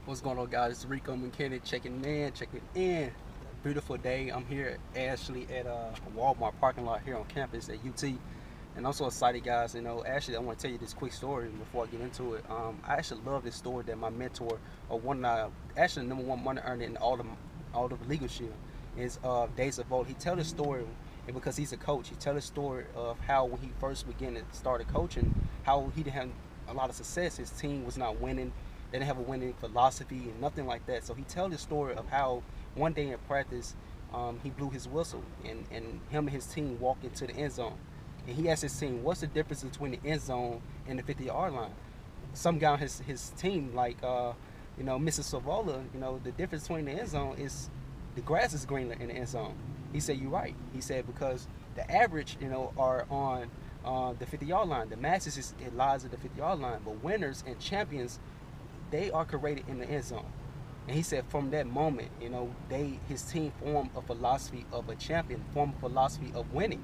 What's going on, guys? It's Rico McKinney checking in. Beautiful day. I'm here actually at a Walmart parking lot here on campus at UT. And I'm so excited, guys. Actually, I want to tell you this quick story before I get into it. I actually love this story that my mentor, or one actually number one money earner in all of the legal shield, is Days of Vote. He tell this story, and because he's a coach, he tell the story of how when he first began to started coaching, how he didn't have a lot of success. His team was not winning. They didn't have a winning philosophy and nothing like that. So he tell the story of how one day in practice, he blew his whistle, and him and his team walked into the end zone. And he asked his team, what's the difference between the end zone and the 50-yard line? Some guy on his team, like Mrs. Savola, the difference between the end zone is the grass is greener in the end zone. He said, you're right. He said, because the average, are on the 50-yard line. The masses, it lies at the 50-yard line. But winners and champions, they are created in the end zone. And he said from that moment, his team formed a philosophy of a champion, formed a philosophy of winning.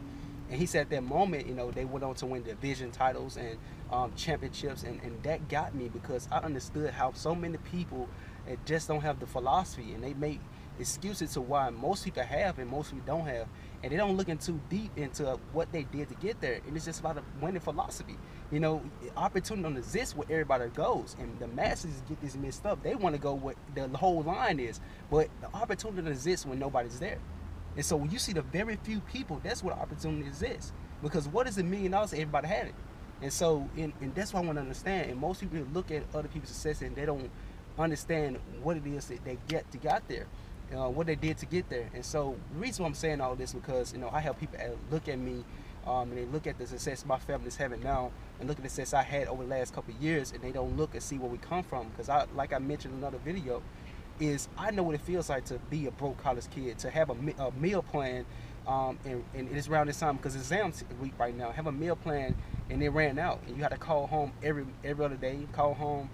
And he said at that moment, they went on to win division titles and championships. And that got me, because I understood how so many people just don't have the philosophy, and they make excuses to why most people have and most people don't have. And they don't look in too deep into what they did to get there. And it's just about a winning philosophy. Opportunity don't exist where everybody goes. And the masses get this mixed up. They want to go where the whole line is. But the opportunity exists when nobody's there. And so when you see the very few people, that's where the opportunity exists. Because what is $1 million? Everybody had it. And so, and that's what I want to understand. And most people look at other people's success and they don't understand what it is that they got there. What they did to get there. And so the reason why I'm saying all this, because I have people look at me and they look at the success my family is having now, and look at the success I had over the last couple of years, and they don't look and see where we come from. Because like I mentioned in another video, is I know what it feels like to be a broke college kid, to have a meal plan, and it's around this time because exams week right now. Have a meal plan and it ran out, and you had to call home every other day. Call home.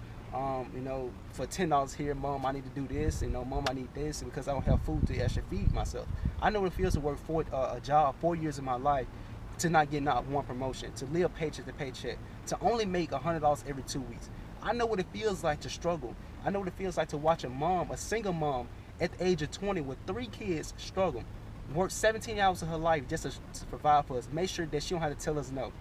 For $10 here, Mom, I need to do this, Mom, I need this, because I don't have food to actually feed myself. I know what it feels to work for a job 4 years of my life, to not get not one promotion, to live paycheck to paycheck, to only make $100 every 2 weeks. I know what it feels like to struggle. I know what it feels like to watch a single mom, at the age of 20 with 3 kids struggle, work 17 hours of her life just to provide for us, make sure that she don't have to tell us no.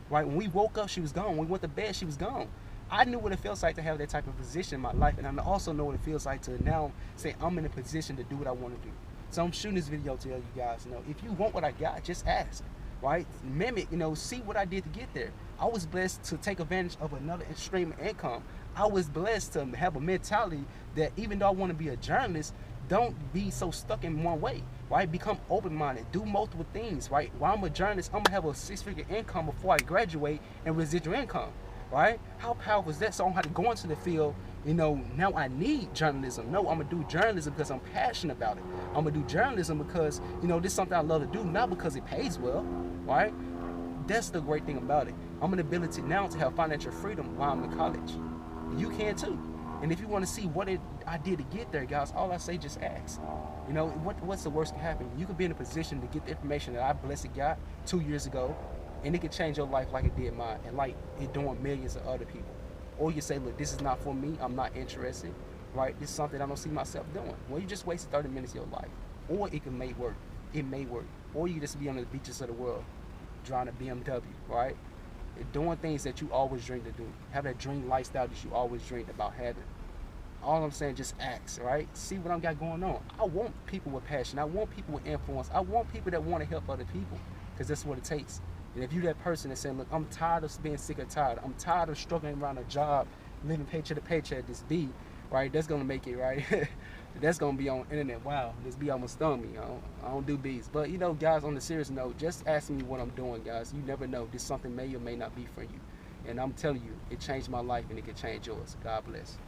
Right? When we woke up, she was gone. When we went to bed, she was gone. I knew what it feels like to have that type of position in my life, and I also know what it feels like to now say I'm in a position to do what I want to do. So I'm shooting this video to tell you guys, if you want what I got, just ask, right? Mimic, see what I did to get there. I was blessed to take advantage of another stream of income. I was blessed to have a mentality that even though I want to be a journalist, don't be so stuck in one way, right? Become open-minded, do multiple things, right? While I'm a journalist, I'm gonna have a 6-figure income before I graduate and residual income. Right? How powerful is that? So I don't have to go into the field, now I need journalism. No, I'm going to do journalism because I'm passionate about it. I'm going to do journalism because, this is something I love to do, not because it pays well, right? That's the great thing about it. I'm an ability now to have financial freedom while I'm in college. You can too. And if you want to see what I did to get there, guys, all I say, just ask. What's the worst that can happen? You could be in a position to get the information that I blessed got 2 years ago, and it can change your life like it did mine, and like it doing millions of other people. Or you say, look, this is not for me, I'm not interested, right? This is something I don't see myself doing. Well, you just wasted 30 minutes of your life. Or it may work. It may work. Or you can just be on the beaches of the world, driving a BMW, right? Doing things that you always dreamed to do. Have that dream lifestyle that you always dreamed about having. All I'm saying, just ask, right? See what I got going on. I want people with passion. I want people with influence. I want people that want to help other people, because that's what it takes. And if you're that person that's saying, look, I'm tired of being sick or tired, I'm tired of struggling around a job, living paycheck to paycheck, this B, right? That's going to make it, right? That's going to be on internet. Wow, this B almost stung me. I don't do Bs. But, guys, on the serious note, just ask me what I'm doing, guys. You never know. This something may or may not be for you. And I'm telling you, it changed my life, and it can change yours. God bless.